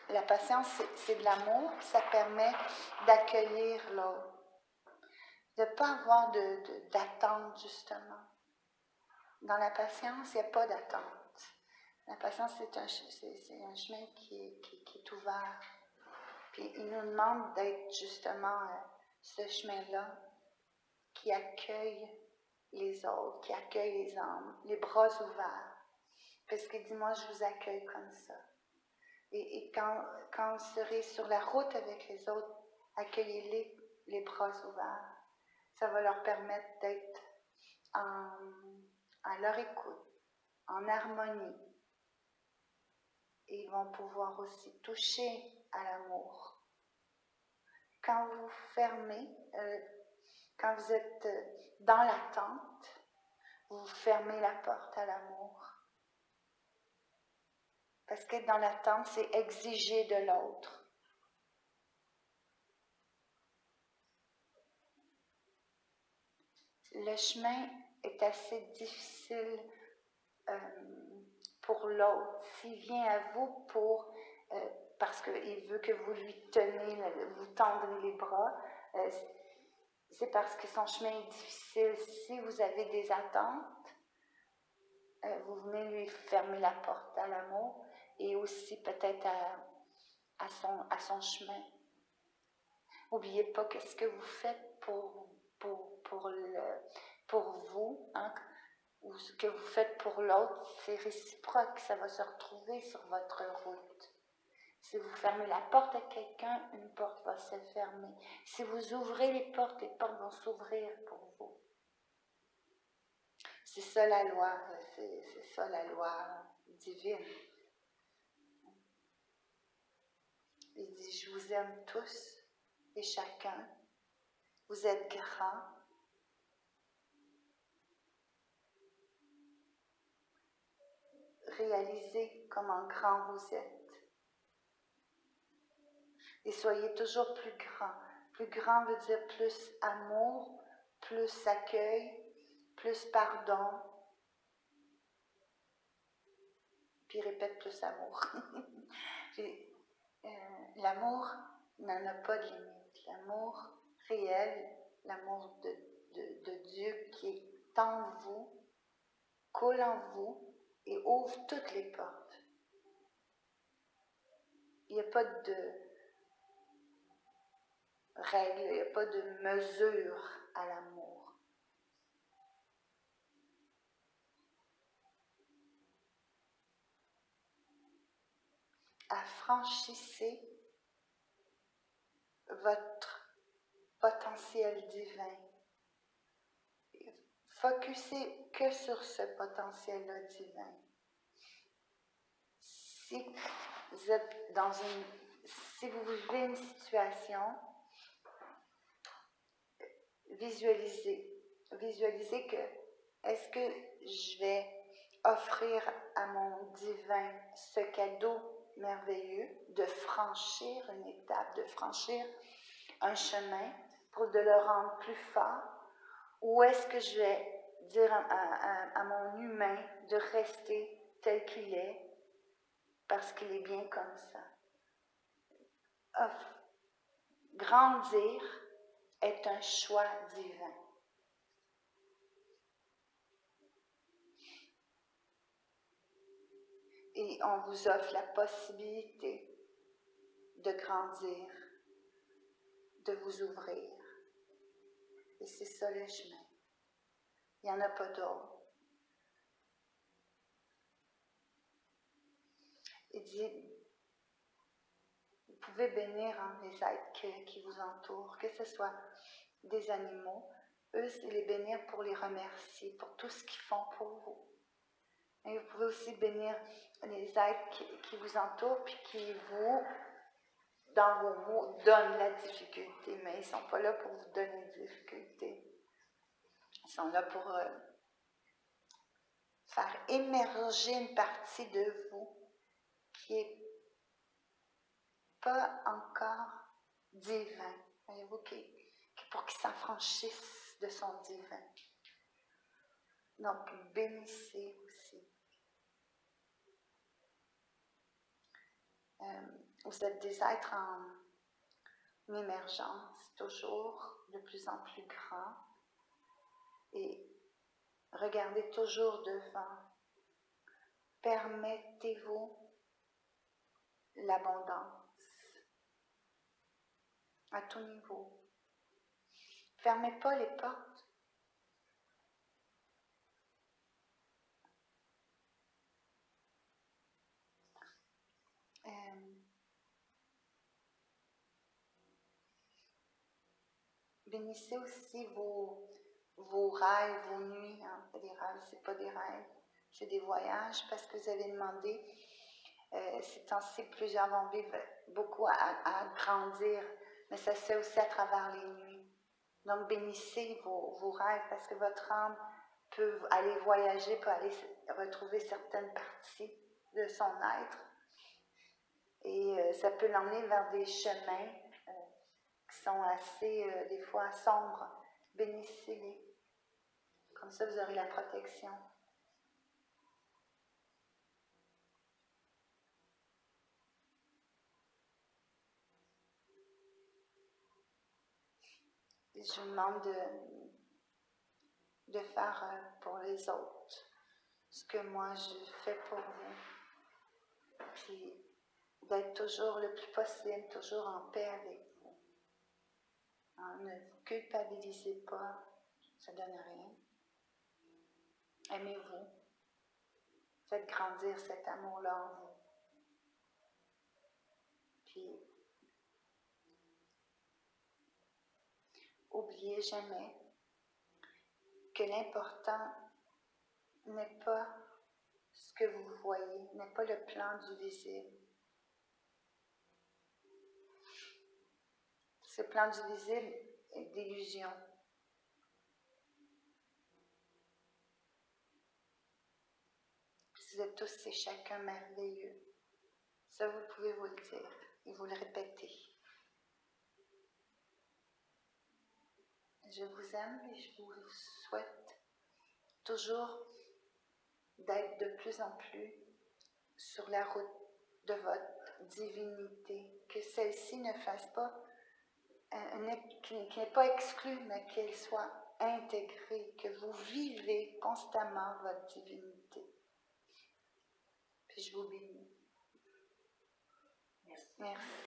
La patience, c'est de l'amour, ça permet d'accueillir l'autre. De ne pas avoir d'attente, justement. Dans la patience, il n'y a pas d'attente. La patience, c'est un chemin qui est ouvert. Puis il nous demande d'être justement ce chemin-là qui accueille les autres, qui accueille les âmes, les bras ouverts. Parce qu'il dit, moi, je vous accueille comme ça. Et quand vous serez sur la route avec les autres, accueillez-les les bras ouverts. Ça va leur permettre d'être à leur écoute, en harmonie. Et ils vont pouvoir aussi toucher à l'amour. Quand vous fermez, quand vous êtes dans l'attente, vous fermez la porte à l'amour. Parce qu'être dans l'attente, c'est exiger de l'autre. Le chemin est assez difficile pour l'autre. S'il vient à vous parce qu'il veut que vous lui vous tendrez les bras, c'est parce que son chemin est difficile. Si vous avez des attentes, vous venez lui fermer la porte à l'amour et aussi peut-être à son chemin. N'oubliez pas que ce que vous faites pour vous, hein, ou ce que vous faites pour l'autre, c'est réciproque, ça va se retrouver sur votre route. Si vous fermez la porte à quelqu'un, une porte va se fermer. Si vous ouvrez les portes vont s'ouvrir pour vous. C'est ça la loi, c'est ça la loi divine. Il dit, je vous aime tous et chacun. Vous êtes grands. Réalisez comment grand vous êtes. Et soyez toujours plus grand. Plus grand veut dire plus amour, plus accueil, plus pardon. Puis répète plus amour. L'amour n'en a pas de limite. L'amour réel, l'amour de Dieu qui est en vous, coule en vous et ouvre toutes les portes. Il n'y a pas de règle, il n'y a pas de mesure à l'amour. Affranchissez votre potentiel divin. Focussez que sur ce potentiel-là divin. Si vous vivez une situation, visualisez que est-ce que je vais offrir à mon divin ce cadeau merveilleux de franchir une étape, de franchir un chemin pour de le rendre plus fort, ou est-ce que je vais dire à mon humain de rester tel qu'il est parce qu'il est bien comme ça? Grandir est un choix divin. Et on vous offre la possibilité de grandir, de vous ouvrir. Et c'est ça le chemin. Il n'y en a pas d'autre. Il dit, vous pouvez bénir les êtres qui vous entourent, que ce soit des animaux. Eux, c'est les bénir pour les remercier, pour tout ce qu'ils font pour vous. Et vous pouvez aussi bénir les êtres qui vous entourent, puis qui vous, dans vos mots, donnent la difficulté. Mais ils ne sont pas là pour vous donner de difficulté. Ils sont là pour faire émerger une partie de vous qui n'est pas encore divin. Voyez-vous, pour qu'il s'affranchisse de son divin. Donc, bénissez aussi. Vous êtes des êtres en émergence, toujours de plus en plus grands, et regardez toujours devant. Permettez-vous l'abondance à tout niveau. Fermez pas les portes. Bénissez aussi vos rêves, vos nuits. Hein. Des rêves, c'est pas des rêves, c'est des voyages parce que vous avez demandé. Ces temps-ci, plusieurs vont vivre beaucoup à grandir, mais ça se fait aussi à travers les nuits. Donc, bénissez vos rêves parce que votre âme peut aller voyager, peut aller retrouver certaines parties de son être. Et ça peut l'emmener vers des chemins qui sont assez, des fois, sombres. Bénissez-les. Comme ça, vous aurez la protection. Et je vous demande de faire pour les autres ce que moi je fais pour vous. Puis d'être toujours le plus possible, toujours en paix avec vous. Hein, ne vous culpabilisez pas, ça ne donne rien. Aimez-vous. Faites grandir cet amour-là en vous. Puis, n'oubliez jamais que l'important n'est pas ce que vous voyez, n'est pas le plan du visible. Ce plan du visible est d'illusion. Vous êtes tous et chacun merveilleux. Ça, vous pouvez vous le dire et vous le répéter. Je vous aime et je vous souhaite toujours d'être de plus en plus sur la route de votre divinité. Que celle-ci ne fasse pas, qui n'est pas exclue, mais qu'elle soit intégrée, que vous vivez constamment votre divinité. Puis je vous bénis. Merci.